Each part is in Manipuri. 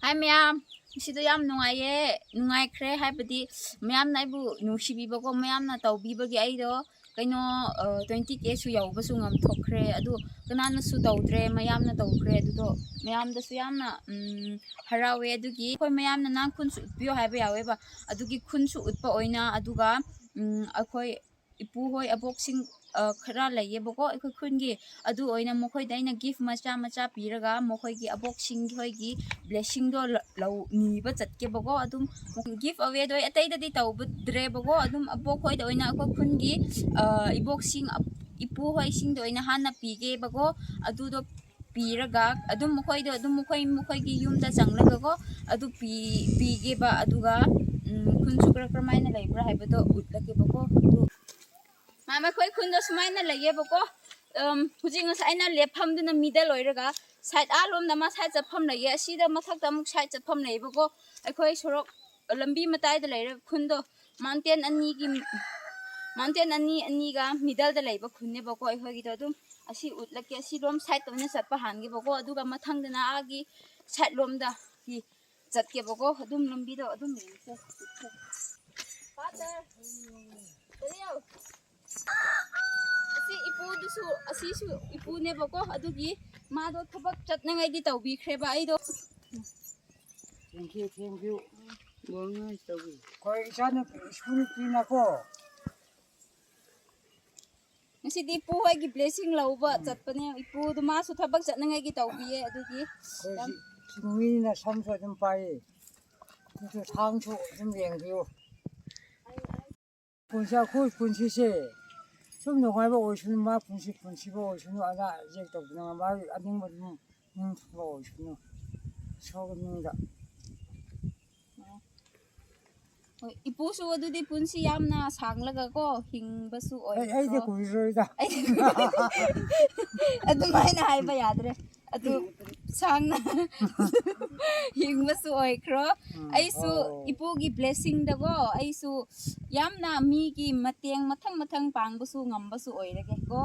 Hai ma'am, sido yam nungai kre hai badi ma'am na ibu nushi biba ko ma'am na tau biba gi ai do kaino 20k su yau ba su ngam thokre adu kanana su tawdre ma'am na tawkre adu do ma'am da su yam na harawe adu gi koi ma'am na nang khun su utpio hai ba yawe ba adu gi khun su utpa oina adu ga akoi ipu hoi abok sing khara laiye bako akoi khun gi adu oina mokoi daina gift macha piraga mokoi gi abok sing hoi gi blessing do lau ni ba chat ke bako adum gift away do atai da di tau dre bako adum abok hoi da oina akoi khun gi ibok sing ipu hoi sing do oina hana pige bako adu do piraga adum mokoi gi yum da changlaga ko adu pige ba aduga khun su kra mai na lai bra hai ba do utlake bako adu mama khoi khun do smai na lai bako hujing sai na lepham du na middle oiraga side a lom na ma side chapam lai asi da mathak da muk side chapam lai bako akhoi sorok lambi matai da lai khun do mountain ani ga middle da lai ba khun ne bako akhoi gi do dum asi utlake asi lom side to na chat pa han gi bako adu ga mathang da na agi side lom da gi chat ke bako adum lambi do adum father Leo asi ipu dusu asi su ipu ne bako adugi ma do thabak chatna ngai di tawbi khreba ai do thank you bongai tawbi koi isana school pina ko ngasi di pu hoi gi blessing lauba chatpane ipu du ma su thabak chatna ngai gi tawbi e adugi sinwi na samso dum pai tu thangso dum lengbiu punsa khoi punsi se 좀 너가 오시는 마 분식 오시는 아나 이제도 그냥 말 아닌 뭐 오시는 소금입니다. ipu su adu di punsi yamna sanglaga ko hingba su oi ai de kuiroida adu mai na hai ba yadre adu sangna hingba su oi kro ai su ipu gi blessing da go ai su yamna mi gi mateng mathang pang bu su ngam ba su oi rege go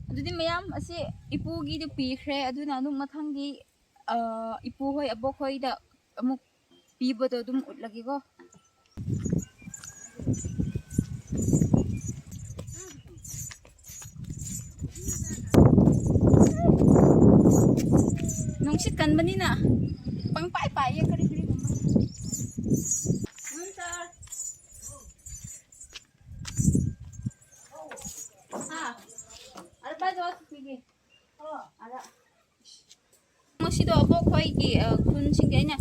adu di mayam asi ipu gi di pi khre adu na nu mathang gi ipu hoi abok hoi da amuk pi bo do dum utlagi go nungsit kan bani na pang pai ya kari gumba sir ha alba jot pigi ara masido abok khoi gi khun sing aina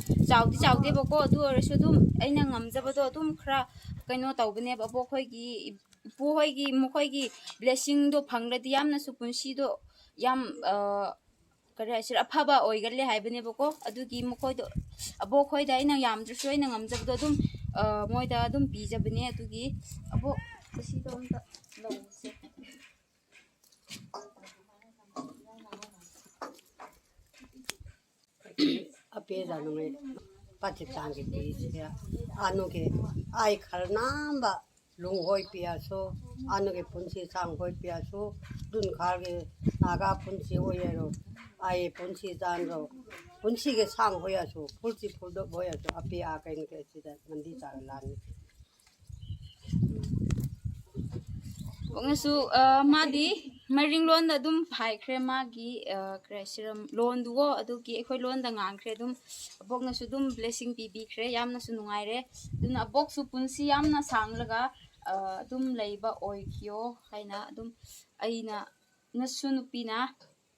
chawde bako du arasu dum aina ngamjaba do dum khra kaino tawbane abok khoi gi ipu hoi gi mokhoi gi blessing do phangradi yamna su punsi do yam kare asir aphaba oigalle haibane bako adugi mokhoi do abok khoi da aina yamdrusu aina ngamjaba do dum moida dum bijabane adugi abok asi do amta lawse ape janome pati tangi pia anu ke ai kharnamba lung hoi pia so anu ke punsi sang hoi pia so dun khar ke naga punsi hoyero ai punsi jan ro punsi ke sang hoya so pulsi phuldo hoya so ape a kain ke sida mandi jar lan Ongasu madi maring loan da dum phai khre ma gi kresiram loan dugo adugi ekhoi loan da ngang khre dum abok na su dum blessing bi khre yamna su nungai re dun abok su punsi yamna sanglaga dum leiba oi khio haina dum aina nasu nupina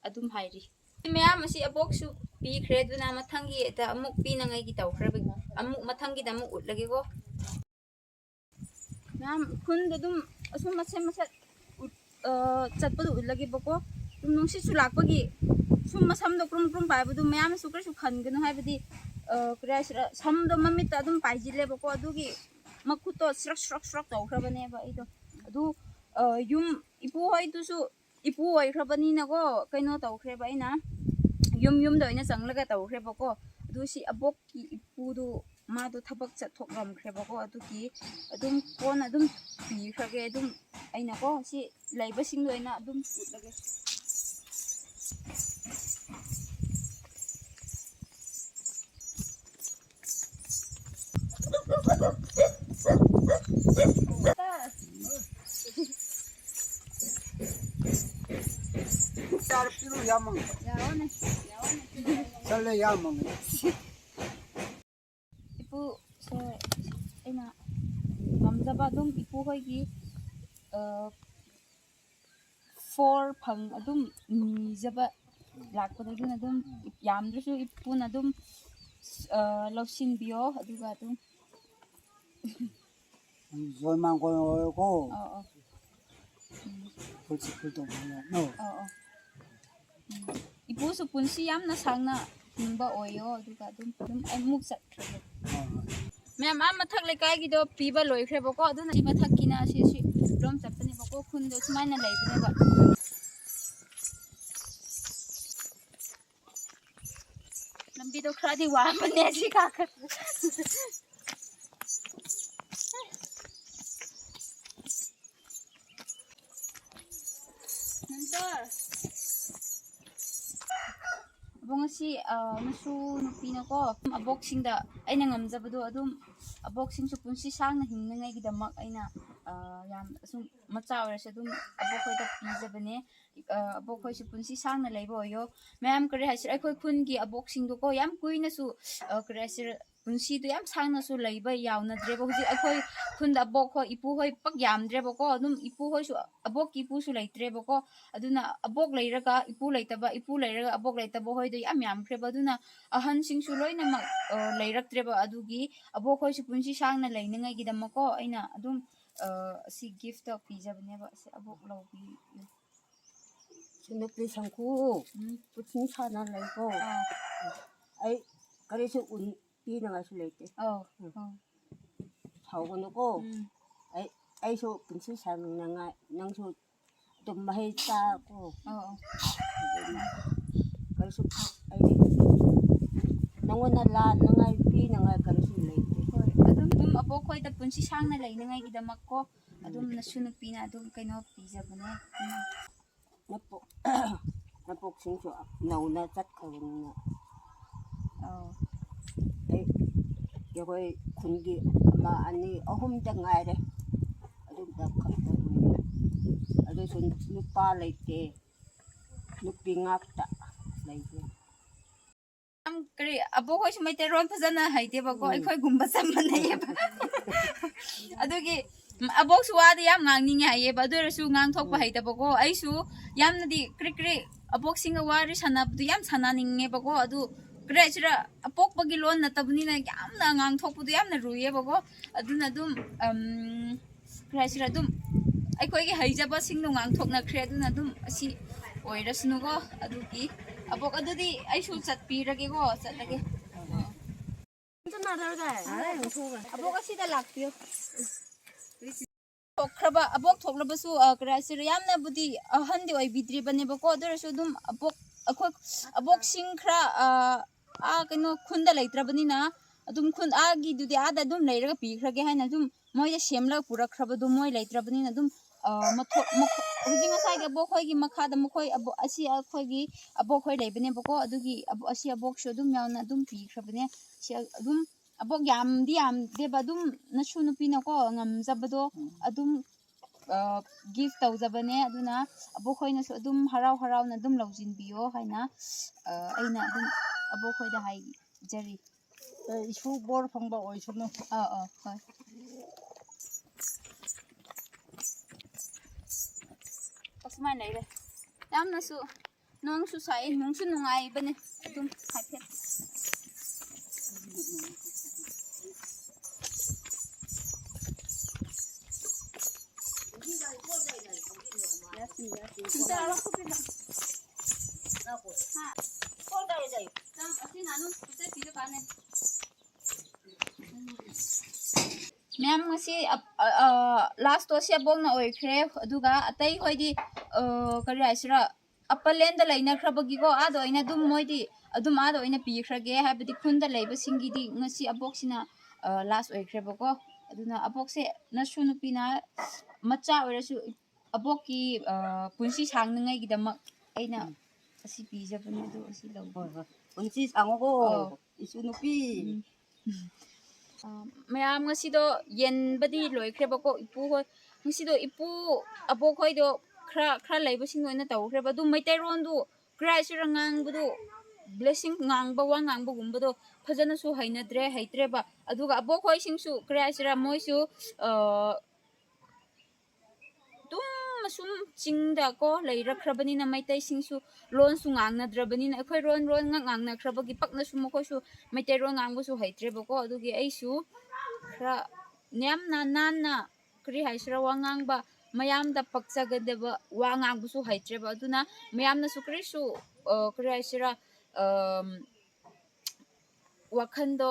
adum hairi meyam asi abok su pi khre duna mathangi da amuk pi na ngai gi taw khre amuk mathangi da amuk utlage go nam khun da dum asum masat chatpadu utlage bako dum nungsi su lakpagi sum masam do krum pai bu meyam su kra su khan gnu hai badi crash sam do mamit ta dum pai jile bako adugi makut to srak taw khra bane ba ido adu yum ipu hoi tu su ipu oi khra bani na go kaino taw khre ba ina yum do ina changlaga taw khre bako adu si abok ki ipu du ma do thabak chat thok ram khre bako adugi adum kon adum pi khage adum aina ko si laiba sing do ina adum utlage Tar pilu yamang. Yaone. Sale yamang. Ipu se ina ngamjaba dum ipu hoigi 4 phang adum nijaba lakpada duna dum yamdrusu ipuna dum lawsin biyo aduga dum Zoman ko ko. oh Pulsi pulto mo. No. oh ipu su punsi yamna sangna hingba oyo aduga dum ai muk satkhre ma'am आ मथक लेकाय गिदो पीबा लोइख्रे बको अदुना इ मथक किना सि रोम चपने बको खुंदो सुमाइना लेबने बा लंबी तो खरादी वा बने सि का नंतर 봉시 나수 누피나고 아복싱다 아이나 ngamjabado adum aboksing su punsi sangna hingngai gidamak aina yam sum macha aurase adum abokhoi da pijabane abokhoi su punsi sangna leibo yo ma'am kare hasir akhoi khun gi aboksing do ko yam kuina su kare hasir punsi do yam sangna su leiba yauna drebo ji akhoi khun da abokho ipu hoi pak yam drebo ko adum ipu hoi su abok ipu su leitrebo ko aduna abok leiraga ipu leitaba ipu leiraga abok leitaba hoi do yam khreba aduna ahan sing su loina mak leiraktreba adugi abok hoi su punsi sangna leiningai gidamako aina adum si gift of pijabane ba se abok lobi Sunukli sangku putin sana lego. Ai kare su un pi na su lete. Hau ko nuko. Ai su punsi sana nga nang su tumai ta ko. Kare su ai nangona la nangai pi nangai kare su lete. adum abok hoi da punsi sangna leiningai gidamako adum nasunuk pina adum kaino pijabane Napok sing su nauna chat kawin na. Ai yagoi kungi ama ani ahum da ngaire. Adum da khamta ni. Adu sun nupa leite. Nupi ngakta leite. am kare abok hoi sumai te ron phajana haite bako akhoi gumba samane yeba adugi abok suwada yam ngangninge haye ba adurasu ngang thokpa haita bako aisu yamnadi kri abok singa wari sanabdu yam sananinge bako adu kre chira apok bagi lon na tabni na yamna ngang thokpudu yamna ruye bako aduna dum kre chira dum akhoi gi haijaba singno ngang thokna kre aduna dum asi oirasnu go adugi abok adudi aisu chatpirage go chatlage abok asida laktiyo thokhraba abok thoklabasu krasir yamna budi ahandi oi bidri bane bako adurasu dum abok akhoi abok singkhra kaino khunda leitrabani na adum khun agi dudi ada dum leiraga pikhrage haina dum moida semla purakhraba dum moi leitrabani na dum hujinga saiga abok hoi gi makhada mokhoi asi akhoi gi abok hoi leibane bako adugi asi abok sho dum yauna dum pikhrabane si adum abok yam deba dum nasu nupina ko ngamjabado adum gift tawjabane aduna abok hoina su adum harau na dum laujin biyo haina aina adum abok hoida hai jari Isu bor phangba oi sunu. hoi Osman leire yamna su nong su sai nong su nungai bane adum haiphe Ma'am ngasi last to sia bong na oikre aduga atai hoidi kari asira appalen da laina khrabagi go ado ina dum moidi adum ado ina pi khrage habadi khunda leiba singi di ngasi abok sina last oikre bako aduna abok se nasu nupina macha oirasu abok ki punsi sangngai gidamak aina asi pijabane do asi law Punsi sango ko. Isu nupi. ꯃꯌꯥꯝ ꯉꯁꯤꯗꯣ ꯌꯦꯟꯕꯗꯤ ꯂꯣꯏꯈ꯭ꯔꯦꯕꯀꯣ ꯏꯄꯨ ꯍꯣꯏ ꯉꯁꯤꯗꯣ ꯏꯄꯨ ꯑꯕꯣꯛ ꯍꯣꯏꯗꯣ ꯈꯔ ꯂꯩꯕꯁꯤꯡ ꯑꯣꯏꯅ ꯇꯧꯈ꯭ꯔꯦꯕ ꯑꯗꯨ ꯃꯩꯇꯩꯔꯣꯟꯗꯨ ꯀꯔꯤ ꯍꯥꯏꯁꯤꯔ ꯉꯥꯡꯕꯗꯣ ꯕ꯭ꯂꯦꯁꯤꯡ ꯉꯥꯡꯕ ꯋꯥ ꯉꯥꯡꯕꯒꯨꯝꯕꯗꯣ ꯐꯖꯅꯁꯨ ꯍꯩꯇ꯭ꯔꯦꯕ ꯑꯗꯨꯒ ꯑꯕꯣꯛ ꯍꯣꯏꯁꯤꯡꯁꯨ ꯀꯔꯤ ꯍꯥꯏꯁꯤꯔ ꯃꯣꯏꯁꯨ ꯑꯗꯨꯝ ꯑꯁꯨꯝ ꯆꯤꯡꯗꯀꯣ ꯂꯩꯔꯛꯈ꯭ꯔꯕꯅꯤꯅ ꯃꯩꯇꯩꯁꯤꯡꯁꯨ ꯂꯣꯟꯁꯨ ꯉꯥꯡꯅꯗ꯭ꯔꯕꯅꯤꯅ ꯑꯩꯈꯣꯏ ꯂꯣꯟ ꯉꯥꯛ ꯉꯥꯡꯅꯈ꯭ꯔꯕꯒꯤ ꯄꯛꯅꯁꯨ ꯃꯈꯣꯏꯁꯨ ꯃꯩꯇꯩꯔꯣꯟ ꯉꯥꯡꯕꯁꯨ ꯍꯩꯇ꯭ꯔꯦꯕꯀோ ꯑꯗꯨꯒꯤ ꯑꯩꯁꯨ ꯈꯔ ꯌꯥꯝꯅ ꯅꯥꯟꯅ ꯀꯔꯤ ꯍꯥꯏꯁꯤꯔꯥ ꯋꯥ ꯉꯥꯡꯕ ꯃꯌꯥꯝꯗ ꯄꯛꯆꯒꯗꯕ ꯋꯥ ꯉꯥꯡꯕꯁꯨ ꯍꯩꯇ꯭ꯔꯦꯕ ꯑꯗꯨꯅ ꯃꯌꯥꯝꯅꯁꯨ ꯀꯔꯤꯁꯨ ꯀꯔꯤ ꯍꯥꯏꯁꯤꯔꯥ ꯋꯥꯈꯟꯗꯣ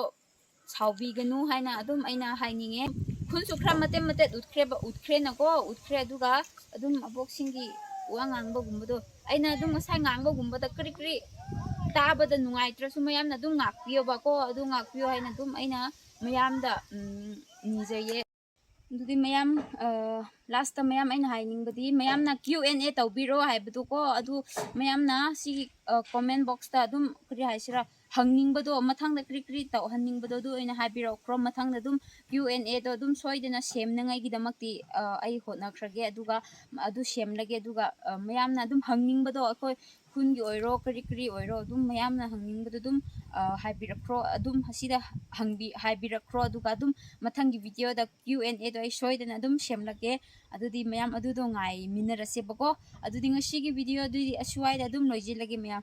ꯁꯥꯎꯕꯤꯒꯅꯨ ꯍꯥꯏꯅ ꯑꯗꯨꯝ ꯑꯩꯅ ꯍꯥꯏꯅꯤꯡꯉꯦ ꯈꯨꯟꯁꯨ ꯈꯔ ꯃꯇꯦꯛ ꯎꯠꯈ꯭ꯔꯦꯅꯀꯣ ꯎꯠꯈ꯭ꯔꯦ ꯑꯗꯨꯒ ꯑꯗꯨꯝ ꯑꯕꯣꯛꯁꯤꯡꯒꯤ ꯋꯥ ꯉꯥꯡꯕꯒꯨꯝꯕꯗꯣ ꯑꯩꯅ ꯑꯗꯨꯝ ꯉꯁꯥꯏ ꯉꯥꯡꯕꯒꯨꯝꯕꯗ ꯀꯔꯤ ꯇꯥꯕꯗ ꯅꯨꯡꯉꯥꯏꯇ꯭ꯔꯁꯨ ꯃꯌꯥꯝꯅ ꯑꯗꯨꯝ ꯉꯥꯛꯄꯤꯌꯣꯕꯀꯣ ꯑꯗꯨ ꯉꯥꯛꯄꯤꯌꯣ ꯍꯥꯏꯅ ꯑꯗꯨꯝ ꯑꯩꯅ ꯃꯌꯥꯝꯗ ꯅꯤꯖꯩꯌꯦ ꯑꯗꯨꯗꯤ ꯃꯌꯥꯝ ꯂꯥꯁꯇ ꯃꯌꯥꯝ ꯑꯩꯅ ꯍꯥꯏꯅꯤꯡꯕꯗꯤ ꯃꯌꯥꯝꯅ Q&A ꯇꯧꯕꯤꯔꯣ ꯍꯥꯏꯕꯗꯣꯀꯣ ꯑꯗꯨ ꯃꯌꯥꯝꯅ ꯁꯤꯒꯤ ꯀꯣꯃꯦꯟ ꯕꯣꯛꯁꯇ ꯑꯗꯨꯝ ꯀꯔꯤ ꯍꯥꯏꯁꯤꯔꯥ ꯍꯪꯅꯤꯡꯕꯗꯣ ꯃꯊꯪꯗ ꯀꯔꯤ ꯇꯧꯍꯟꯅꯤꯡꯕꯗꯣ ꯑꯗꯨ ꯑꯣꯏꯅ ꯍꯥꯏꯕꯤꯔꯛꯈ꯭ꯔꯣ ꯃꯊꯪꯗ ꯑꯗꯨꯝ Q&Aꯗꯣ ꯑꯗꯨꯝ ꯁꯣꯏꯗꯅ ꯁꯦꯝꯅꯉꯥꯏꯒꯤꯗꯃꯛꯇꯤ ꯑꯩ ꯍꯣꯠꯅꯈ꯭ꯔꯒꯦ ꯑꯗꯨꯒ ꯑꯗꯨ ꯁꯦꯝꯂꯒꯦ ꯑꯗꯨꯒ ꯃꯌꯥꯝꯅ ꯑꯗꯨꯝ ꯍꯪꯅꯤꯡꯕꯗோ ꯑꯩꯈꯣꯏ ꯈꯨꯟꯒꯤ ꯑꯣꯏꯔꯣ ꯀꯔꯤ ꯑꯣꯏꯔꯣ ꯑꯗꯨꯝ ꯃꯌꯥꯝꯅ ꯍꯪꯅꯤꯡꯕꯗꯣ ꯑꯗꯨꯝ ꯍꯥꯏꯕꯤꯔꯛꯈ꯭ꯔꯣ ꯑꯗꯨꯝ ꯑꯁꯤꯗ ꯍꯥꯏꯕꯤꯔꯛꯈ꯭रो ꯑꯗꯨꯒ ꯑꯗꯨꯝ ꯃꯊꯪꯒꯤ ꯚꯤꯗꯤꯑꯣꯗ Q&Aꯗꯣ ꯑꯩ ꯁꯣꯏꯗꯅ ꯑꯗꯨꯝ ꯁꯦꯝꯂꯛꯀꯦ ꯑꯗꯨꯗꯤ ꯃꯌꯥꯝ ꯑꯗꯨꯗꯣ ꯉꯥꯏꯃꯤꯟꯅꯔꯁꯦꯕꯀꯣ ꯑꯗꯨꯗꯤ ꯉꯁꯤꯒꯤ ꯚꯤꯗꯤꯑꯣ ꯑꯗꯨꯗꯤ ꯑꯁ꯭ꯋꯥꯏꯗ ꯑꯗꯨꯝ ꯂꯣꯏꯁꯤꯜꯂꯒꯦ ꯃꯌꯥꯝ